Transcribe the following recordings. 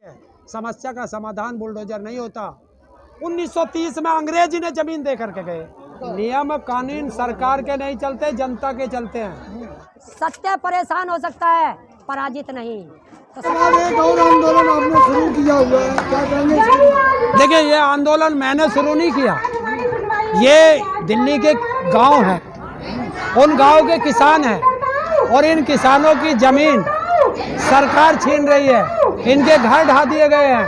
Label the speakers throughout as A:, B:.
A: समस्या का समाधान बुलडोजर नहीं होता। 1930 में अंग्रेज ने जमीन दे करके गए। नियम कानून सरकार के नहीं चलते, जनता के चलते हैं।
B: सत्य परेशान हो सकता है, पराजित नहीं।
C: एक और आंदोलन आपने शुरू किया हुआ है, क्या कहेंगे?
A: देखिए, ये आंदोलन मैंने शुरू नहीं किया, ये दिल्ली के गांव हैं, उन गांव के किसान हैं और इन किसानों की जमीन सरकार छीन रही है, इनके घर ढा दिए गए हैं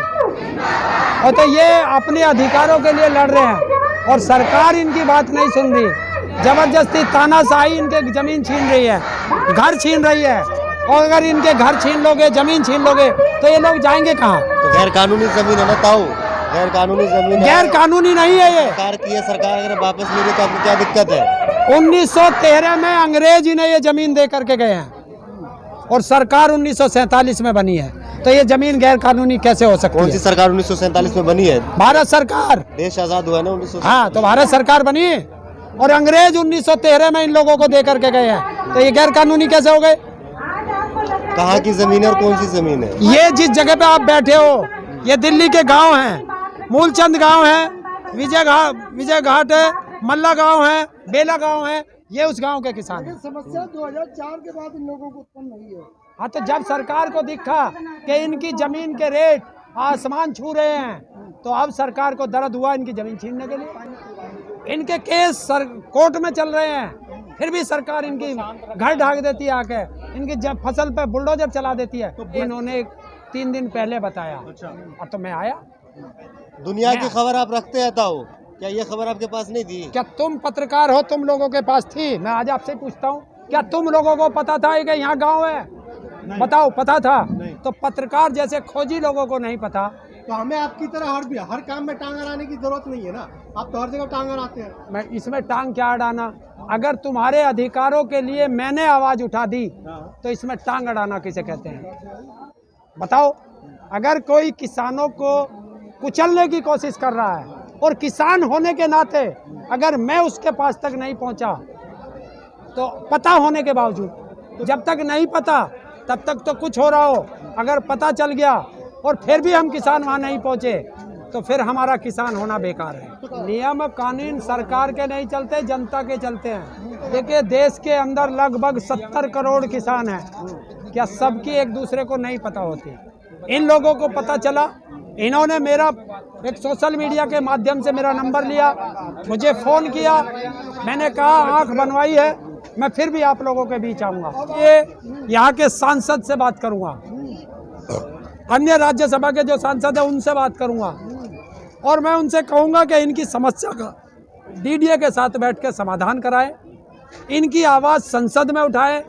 A: और तो ये अपने अधिकारों के लिए लड़ रहे हैं और सरकार इनकी बात नहीं सुन रही। जबरदस्ती तानाशाही इनके जमीन छीन रही है, घर छीन रही है और अगर इनके घर छीन लोगे, जमीन छीन लोगे तो ये लोग जाएंगे कहाँ?
D: तो गैर कानूनी जमीन है ना ताऊ, गैर कानूनी जमीन।
A: गैर कानूनी नहीं है ये।
D: सरकार की है, सरकार अगर वापस ले रही तो आपको क्या दिक्कत है?
A: 1913 में अंग्रेज ही ने ये जमीन दे करके गए हैं और सरकार 1947 में बनी है, तो ये जमीन गैर कानूनी कैसे हो सकती है?
D: कौन सी सरकार 1947 में बनी है?
A: भारत सरकार।
D: देश आजाद हुआ ना 1947।
A: हाँ, तो भारत सरकार बनी है और अंग्रेज 1913 में इन लोगों को दे करके गए हैं, तो ये गैर कानूनी कैसे हो गए?
D: कहाँ की जमीन है और कौन सी जमीन है?
A: ये जिस जगह पे आप बैठे हो, ये दिल्ली के गांव हैं, मूलचंद गांव है, विजय घाट है, मल्ला गांव है, बेला गांव है, ये उस गांव के किसान हैं।
C: समस्या 2004 के बाद इन लोगों को उत्पन्न हुई है।
A: हाँ, तो जब सरकार को दिखा कि इनकी जमीन के रेट आसमान छू रहे हैं, तो अब सरकार को दर्द हुआ इनकी जमीन छीनने के लिए। इनके केस कोर्ट में चल रहे हैं, फिर भी सरकार इनकी घर ढाक देती है, आके इनकी जब फसल पे बुलडोजर चला देती है। इन्होंने 3 दिन पहले बताया और तो मैं आया।
D: दुनिया की खबर आप रखते हैं ताऊ, क्या ये खबर आपके पास नहीं थी?
A: क्या तुम पत्रकार हो, तुम लोगों के पास थी? मैं आज आपसे पूछता हूँ, क्या तुम लोगों को पता था कि यहाँ गांव है? बताओ, पता था? तो पत्रकार जैसे खोजी लोगों को नहीं पता।
C: तो हमें आपकी तरह हर काम में टांग अड़ाने की जरूरत नहीं है ना, आप तो हर जगह टांग अड़ाते हैं।
A: मैं इसमें टांग क्या अड़ाना? अगर तुम्हारे अधिकारों के लिए मैंने आवाज उठा दी तो इसमें टांग अड़ाना किसे कहते हैं? बताओ। अगर कोई किसानों को कुचलने की कोशिश कर रहा है और किसान होने के नाते अगर मैं उसके पास तक नहीं पहुंचा, तो पता होने के बावजूद, जब तक नहीं पता तब तक तो कुछ हो रहा हो, अगर पता चल गया और फिर भी हम किसान वहां नहीं पहुंचे तो फिर हमारा किसान होना बेकार है। नियम कानून सरकार के नहीं चलते, जनता के चलते हैं। देखिए, देश के अंदर लगभग 70 करोड़ किसान हैं, क्या सबकी एक दूसरे को नहीं पता होती? इन लोगों को पता चला, इन्होंने मेरा एक सोशल मीडिया के माध्यम से मेरा नंबर लिया, मुझे फ़ोन किया, मैंने कहा आंख बनवाई है, मैं फिर भी आप लोगों के बीच आऊँगा। ये यहाँ के सांसद से बात करूँगा, अन्य राज्यसभा के जो सांसद हैं उनसे बात करूँगा और मैं उनसे कहूँगा कि इनकी समस्या का डीडीए के साथ बैठ के समाधान कराएं, इनकी आवाज़ संसद में उठाएं,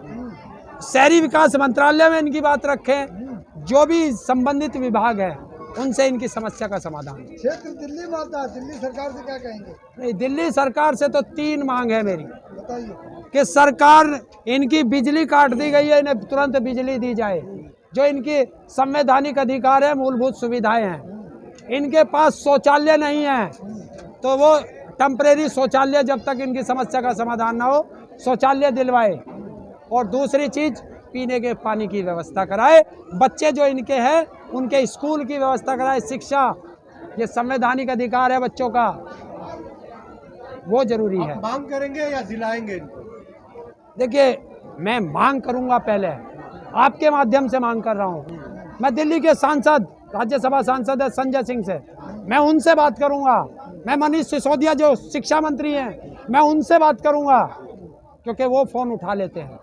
A: शहरी विकास मंत्रालय में इनकी बात रखें, जो भी संबंधित विभाग है उनसे इनकी समस्या का समाधान।
C: क्षेत्र दिल्ली में आता है, दिल्ली सरकार से क्या कहेंगे? नहीं,
A: दिल्ली सरकार से तो 3 मांग है मेरी,
C: बताइए।
A: कि सरकार, इनकी बिजली काट दी गई है, इन्हें तुरंत बिजली दी जाए, जो इनकी संवैधानिक अधिकार है, मूलभूत सुविधाएं हैं। इनके पास शौचालय नहीं है, तो वो टेम्परेरी शौचालय, जब तक इनकी समस्या का समाधान ना हो, शौचालय दिलवाए। और दूसरी चीज़, पीने के पानी की व्यवस्था कराए, बच्चे जो इनके हैं उनके स्कूल की व्यवस्था कराए, शिक्षा, ये संवैधानिक अधिकार है बच्चों का, वो जरूरी है।
C: मांग करेंगे या दिलाएंगे इनको?
A: देखिए, मैं मांग करूंगा, पहले आपके माध्यम से मांग कर रहा हूं। मैं दिल्ली के सांसद, राज्यसभा सांसद है संजय सिंह से, मैं उनसे बात करूंगा। मैं मनीष सिसोदिया जो शिक्षा मंत्री हैं, मैं उनसे बात करूंगा, क्योंकि वो फ़ोन उठा लेते हैं,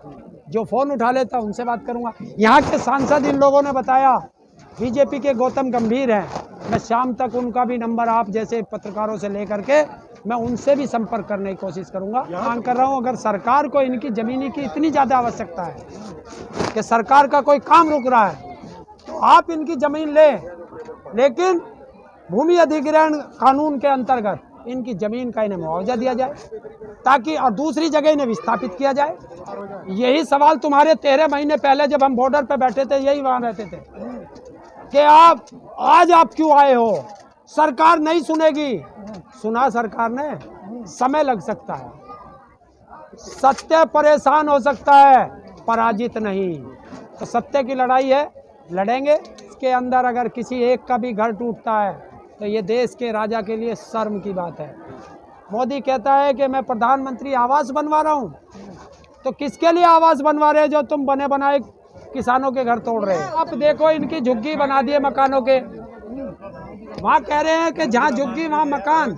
A: जो फ़ोन उठा लेता उनसे बात करूंगा। यहाँ के सांसद, इन लोगों ने बताया बीजेपी के गौतम गंभीर हैं, मैं शाम तक उनका भी नंबर आप जैसे पत्रकारों से लेकर के मैं उनसे भी संपर्क करने की कोशिश करूंगा। मांग कर रहा हूं, अगर सरकार को इनकी ज़मीनी की इतनी ज़्यादा आवश्यकता है कि सरकार का कोई काम रुक रहा है, तो आप इनकी ज़मीन लें, लेकिन भूमि अधिग्रहण कानून के अंतर्गत इनकी ज़मीन का इन्हें मुआवजा दिया जाए, ताकि और दूसरी जगह इन्हें विस्थापित किया जाए। यही सवाल तुम्हारे 13 महीने पहले जब हम बॉर्डर पे बैठे थे, यही वहाँ रहते थे कि आज आप क्यों आए हो, सरकार नहीं सुनेगी। सुना सरकार ने, समय लग सकता है, सत्य परेशान हो सकता है, पराजित नहीं। तो सत्य की लड़ाई है, लड़ेंगे। के अंदर अगर किसी एक का भी घर टूटता है तो ये देश के राजा के लिए शर्म की बात है। मोदी कहता है कि मैं प्रधानमंत्री आवास बनवा रहा हूँ, तो किसके लिए आवास बनवा रहे हैं जो तुम बने बनाए किसानों के घर तोड़ रहे हैं। अब देखो इनकी झुग्गी बना दिए मकानों के, वहाँ कह रहे हैं कि जहाँ झुग्गी वहाँ मकान।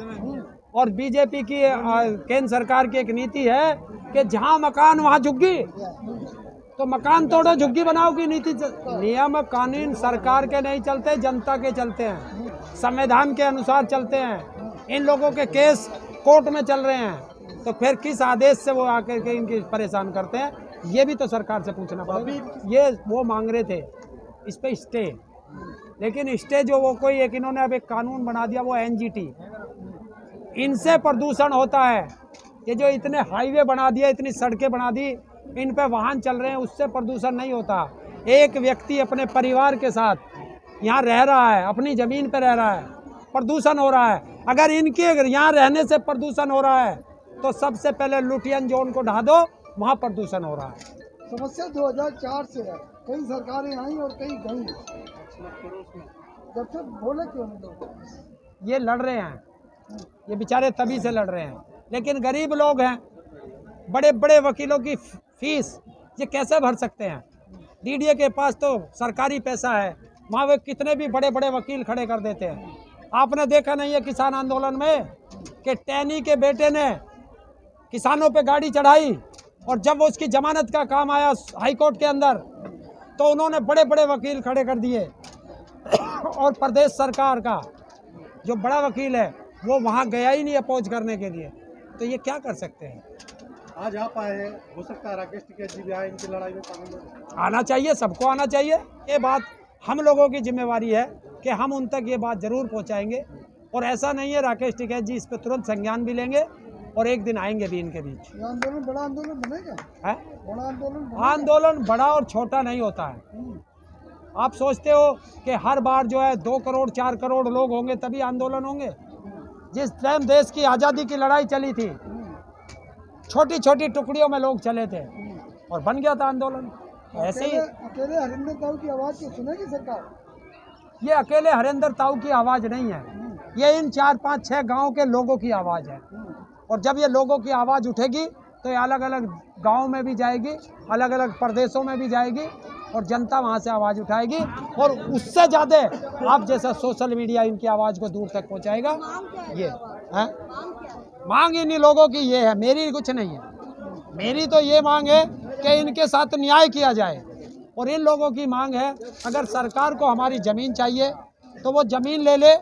A: और बीजेपी की केंद्र सरकार की एक नीति है कि जहाँ मकान वहाँ झुग्गी, तो मकान तोड़ो झुग्गी बनाओ की नीति। नियम कानून सरकार के नहीं चलते, जनता के चलते हैं, संविधान के अनुसार चलते हैं। इन लोगों के केस कोर्ट में चल रहे हैं, तो फिर किस आदेश से वो आकर के इनकी परेशान करते हैं, ये भी तो सरकार से पूछना पड़ेगा। ये वो मांग रहे थे इस पे स्टे, लेकिन स्टे जो वो कोई एक इन्होंने अब एक कानून बना दिया वो एनजीटी, इनसे प्रदूषण होता है। ये जो इतने हाईवे बना दिए, इतनी सड़कें बना दी, इन पे वाहन चल रहे हैं, उससे प्रदूषण नहीं होता। एक व्यक्ति अपने परिवार के साथ यहाँ रह रहा है, अपनी ज़मीन पे रह रहा है, प्रदूषण हो रहा है। अगर इनके यहाँ रहने से प्रदूषण हो रहा है तो सबसे पहले लुटियन जोन को ढा दो, वहाँ प्रदूषण हो रहा है।
E: समस्या 2004 से है, कई सरकारें आई और कई गई, जब से बोले क्यों नहीं लोग?
A: ये लड़ रहे हैं, ये बेचारे तभी से लड़ रहे हैं, लेकिन गरीब लोग हैं, बड़े बड़े वकीलों की फीस ये कैसे भर सकते हैं। डीडीए के पास तो सरकारी पैसा है, वहाँ वे कितने भी बड़े बड़े वकील खड़े कर देते हैं। आपने देखा नहीं है किसान आंदोलन में कि टैनी के बेटे ने किसानों पे गाड़ी चढ़ाई, और जब वो उसकी जमानत का काम आया हाई कोर्ट के अंदर, तो उन्होंने बड़े बड़े वकील खड़े कर दिए। और प्रदेश सरकार का जो बड़ा वकील है वो वहाँ गया ही नहीं अपोज करने के लिए, तो ये क्या कर सकते हैं।
C: आज आप आए हैं, हो सकता है राकेश टिकैत जी भी आए इनकी लड़ाई में शामिल हो।
A: आना चाहिए, सबको आना चाहिए। ये बात हम लोगों की जिम्मेवारी है कि हम उन तक ये बात जरूर पहुंचाएंगे, और ऐसा नहीं है राकेश टिकैत जी इस पर तुरंत संज्ञान भी लेंगे और एक दिन आएंगे भी इनके बीच।
E: ये आंदोलन बड़ा आंदोलन बनेगा
A: है
E: बड़ा आंदोलन बनेगा?
A: आंदोलन बड़ा और छोटा नहीं होता है। आप सोचते हो कि हर बार जो है 2 करोड़ 4 करोड़ लोग होंगे तभी आंदोलन होंगे? जिस टाइम देश की आज़ादी की लड़ाई चली थी, छोटी छोटी टुकड़ियों में लोग चले थे और बन गया था आंदोलन। ऐसे ही
E: अकेले हरिंदर ताऊ की आवाज़ को सुनेगी सरकार?
A: ये अकेले हरिंदर ताऊ की आवाज़ नहीं है, ये इन 4 5 6 गाँव के लोगों की आवाज़ है। और जब ये लोगों की आवाज़ उठेगी तो ये अलग अलग गाँव में भी जाएगी, अलग अलग प्रदेशों में भी जाएगी, और जनता वहाँ से आवाज़ उठाएगी, और उससे ज़्यादा आप जैसा सोशल मीडिया इनकी आवाज़ को दूर तक पहुँचाएगा। ये है मांग इन्हीं लोगों की, ये है, मेरी कुछ नहीं है। मेरी तो ये मांग है कि इनके साथ न्याय किया जाए, और इन लोगों की मांग है अगर सरकार को हमारी ज़मीन चाहिए तो वो ज़मीन ले ले,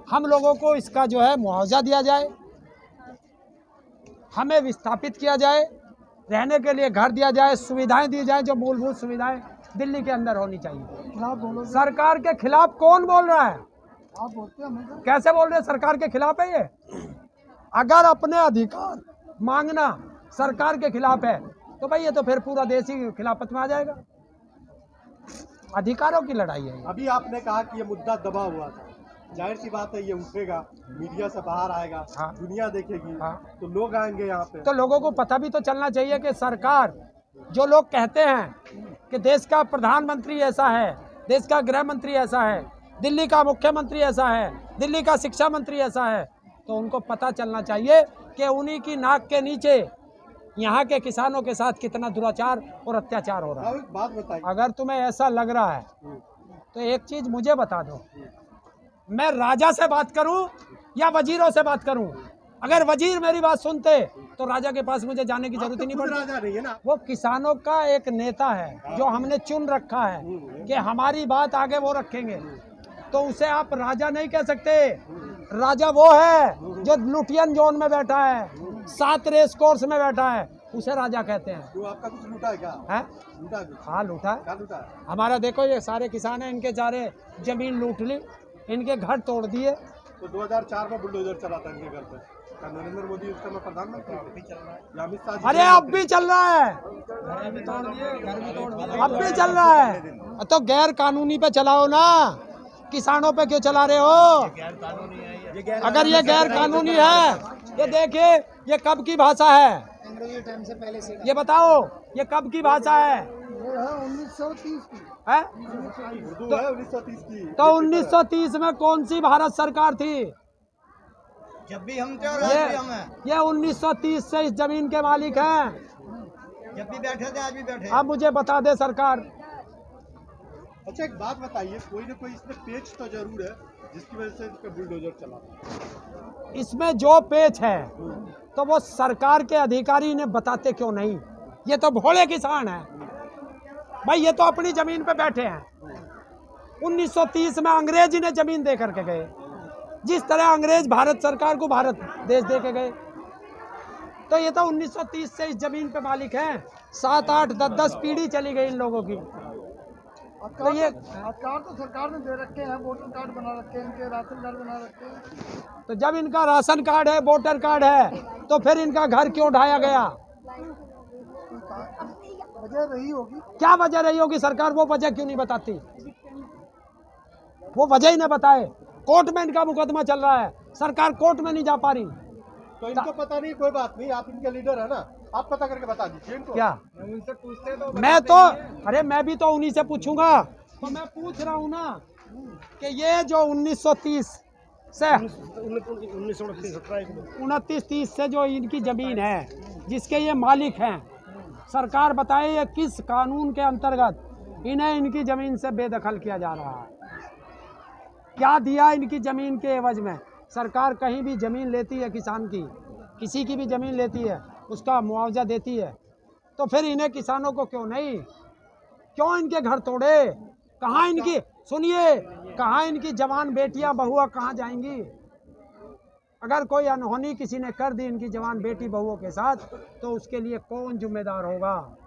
A: हम लोगों को इसका जो है मुआवजा दिया जाए, हमें विस्थापित किया जाए, रहने के लिए घर दिया जाए, सुविधाएं दी जाए, जो मूलभूत सुविधाएं दिल्ली के अंदर होनी चाहिए।
E: खिलाफ बोलो।
A: सरकार के खिलाफ कौन बोल रहा है?
E: आप बोलते हैं हमेशा।
A: कैसे बोल रहे हैं? सरकार के खिलाफ है ये? अगर अपने अधिकार मांगना सरकार के खिलाफ है तो भाई ये तो फिर पूरा देश ही खिलाफत में आ जाएगा। अधिकारों की लड़ाई है ये।
C: अभी आपने कहा कि ये मुद्दा दबा हुआ था, जाहिर सी बात है ये उठेगा, मीडिया से बाहर आएगा,
A: हाँ।
C: दुनिया देखेगी,
A: हाँ।
C: तो लोग आएंगे यहाँ पे।
A: तो लोगों को पता भी तो चलना चाहिए कि सरकार, जो लोग कहते हैं कि देश का प्रधानमंत्री ऐसा है, देश का गृह मंत्री ऐसा है, दिल्ली का मुख्यमंत्री ऐसा है, दिल्ली का शिक्षा मंत्री ऐसा है, तो उनको पता चलना चाहिए कि उन्हीं की नाक के नीचे यहाँ के किसानों के साथ कितना दुराचार और अत्याचार हो रहा है।
C: एक बात बताइए,
A: अगर तुम्हें ऐसा लग रहा है तो एक चीज़ मुझे बता दो, मैं राजा से बात करूं या वजीरों से बात करूं? अगर वजीर मेरी बात सुनते तो राजा के पास मुझे जाने की जरूरत ही नहीं
C: खुद
A: पड़ती।
C: राजा नहीं है ना।
A: वो किसानों का एक नेता है जो हमने चुन रखा है कि हमारी बात आगे वो रखेंगे, तो उसे आप राजा नहीं कह सकते। राजा वो है जो लुटियन जोन में बैठा है, 7 रेस कोर्स में बैठा है, उसे राजा कहते हैं।
C: तो आपका कुछ लूटा है क्या?
A: है?
C: लूटा कुछ?
A: हाँ लूटा है।
C: क्या लूटा है?
A: हमारा देखो ये सारे किसान हैं, इनके सारे जमीन लूट ली, इनके घर तोड़ दिए।
C: तो 2004 में बुलडोजर चला था इनके घर पे, क्या नरेंद्र मोदी उस समय प्रधानमंत्री या अमित शाह जी?
A: अरे अब भी चल रहा है, अब भी चल रहा है। तो गैर कानूनी पे चलाओ ना, किसानों पे क्यों चला रहे हो? अगर ये गैर कानूनी है, ये देखिए ये कब की भाषा है,
E: अंग्रेजी टाइम से पहले से
A: ये बताओ ये कब की भाषा है?
E: वो है 1930 की
A: है?
C: उर्दू है 1930 की।
A: तो 1930 में कौन सी भारत सरकार थी?
F: जब भी हम थे और आज भी हम हैं।
A: ये 1930 से इस जमीन के मालिक हैं।
F: जब भी बैठे थे आज भी बैठे।
A: अब मुझे बता दे सरकार।
C: अच्छा एक बात बताइए, कोई ना कोई इसमें पेच तो जरूर है जिसकी वजह से इसका बुलडोजर चला।
A: इसमें जो पेच है तो वो सरकार के अधिकारी ने बताते क्यों नहीं? ये तो भोले किसान है भाई, ये तो अपनी जमीन पे बैठे हैं। 1930 में अंग्रेज ने जमीन दे करके गए, जिस तरह अंग्रेज भारत सरकार को भारत देश दे के गए। तो ये तो 1930 से इस जमीन पे मालिक हैं। 7, 8, 10 पीढ़ी चली गई इन लोगों की। तो ये
E: अधिकार तो सरकार ने दे रखे हैं, वोटर कार्ड बना रखे हैं, इनके राशन कार्ड बना रखे हैं।
A: तो जब इनका राशन कार्ड है, वोटर कार्ड है, तो फिर इनका घर क्यों ढाया गया?
E: वजह रही होगी।
A: क्या वजह रही होगी? सरकार वो वजह क्यों नहीं बताती? वो वजह ही नहीं बताए। कोर्ट में इनका मुकदमा चल रहा है, सरकार कोर्ट में नहीं जा पा रही।
C: तो इनको पता नहीं, कोई बात नहीं, आप इनके लीडर है ना, आप पता करके बता दीजिए इनको।
A: क्या
C: उनसे पूछते तो
A: मैं तो, अरे मैं भी तो उन्हीं से पूछूंगा। तो मैं पूछ रहा हूँ ना कि ये जो 1930 से 29-30 से जो इनकी जमीन है, जिसके ये मालिक हैं, सरकार बताए ये किस कानून के अंतर्गत इन्हें इनकी जमीन से बेदखल किया जा रहा है? क्या दिया इनकी जमीन के एवज में? सरकार कहीं भी जमीन लेती है किसान की, किसी की भी जमीन लेती है, उसका मुआवजा देती है। तो फिर इन्हें किसानों को क्यों नहीं? क्यों इनके घर तोड़े? कहाँ इनकी, सुनिए, कहाँ इनकी जवान बेटियां बहुआ कहाँ जाएंगी? अगर कोई अनहोनी किसी ने कर दी इनकी जवान बेटी बहुओं के साथ, तो उसके लिए कौन जिम्मेदार होगा?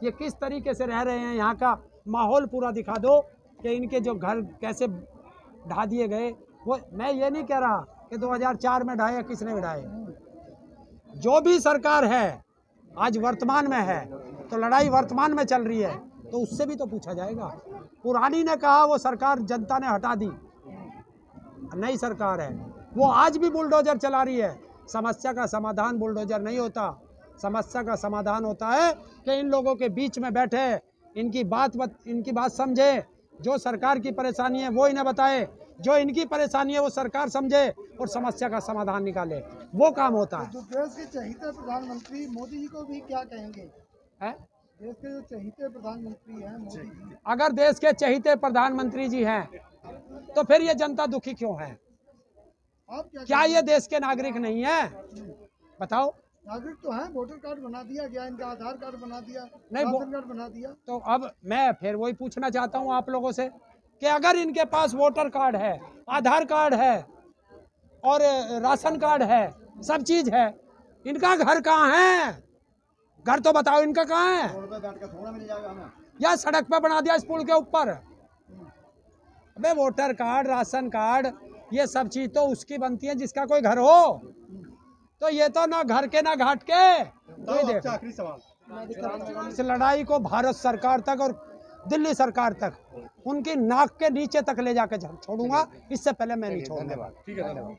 A: ये किस तरीके से रह रहे हैं, यहाँ का माहौल पूरा दिखा दो कि इनके जो घर कैसे ढा दिए गए। वो मैं ये नहीं कह रहा कि 2004 में ढाए, किसने भी ढाए। जो भी सरकार है आज वर्तमान में है, तो लड़ाई वर्तमान में चल रही है, तो उससे भी तो पूछा जाएगा। पुरानी ने कहा वो सरकार जनता ने हटा दी, नई सरकार है वो आज भी बुलडोजर चला रही है। समस्या का समाधान बुलडोजर नहीं होता। समस्या का समाधान होता है कि इन लोगों के बीच में बैठे, इनकी बात समझे। जो सरकार की परेशानी है वो इन्हें बताए, जो इनकी परेशानी है वो सरकार समझे और समस्या का समाधान निकाले, वो काम होता है।
E: जो देश के चहीते प्रधानमंत्री मोदी जी को भी क्या कहेंगे?
A: है?
E: देश के जो चहीते प्रधानमंत्री हैं मोदी जी,
A: अगर देश के चहीते प्रधानमंत्री जी हैं, तो फिर ये जनता दुखी क्यों है?
E: आप
A: क्या ये देश के नागरिक नहीं है? बताओ।
E: नागरिक तो हैं, वोटर कार्ड बना दिया गया, इनका आधार कार्ड बना दिया,
A: नहीं,
E: राशन कार्ड बना दिया।
A: तो अब मैं फिर वही पूछना चाहता हूँ आप लोगों से कि अगर इनके पास वोटर कार्ड है, आधार कार्ड है और राशन कार्ड है, सब चीज है, इनका घर कहाँ है? घर तो बताओ इनका कहाँ है? या सड़क पे बना दिया इस पुल के ऊपर? अबे वोटर कार्ड, राशन कार्ड, ये सब चीज तो उसकी बनती है जिसका कोई घर हो। तो ये तो ना घर के ना घाट के। तो देखो
C: आखिरी सवाल,
A: इस लड़ाई को भारत सरकार तक और दिल्ली सरकार तक, उनकी नाक के नीचे तक ले जाके छोड़ूंगा, इससे पहले मैं नहीं छोड़ूंगा।
C: ठीक है, धन्यवाद।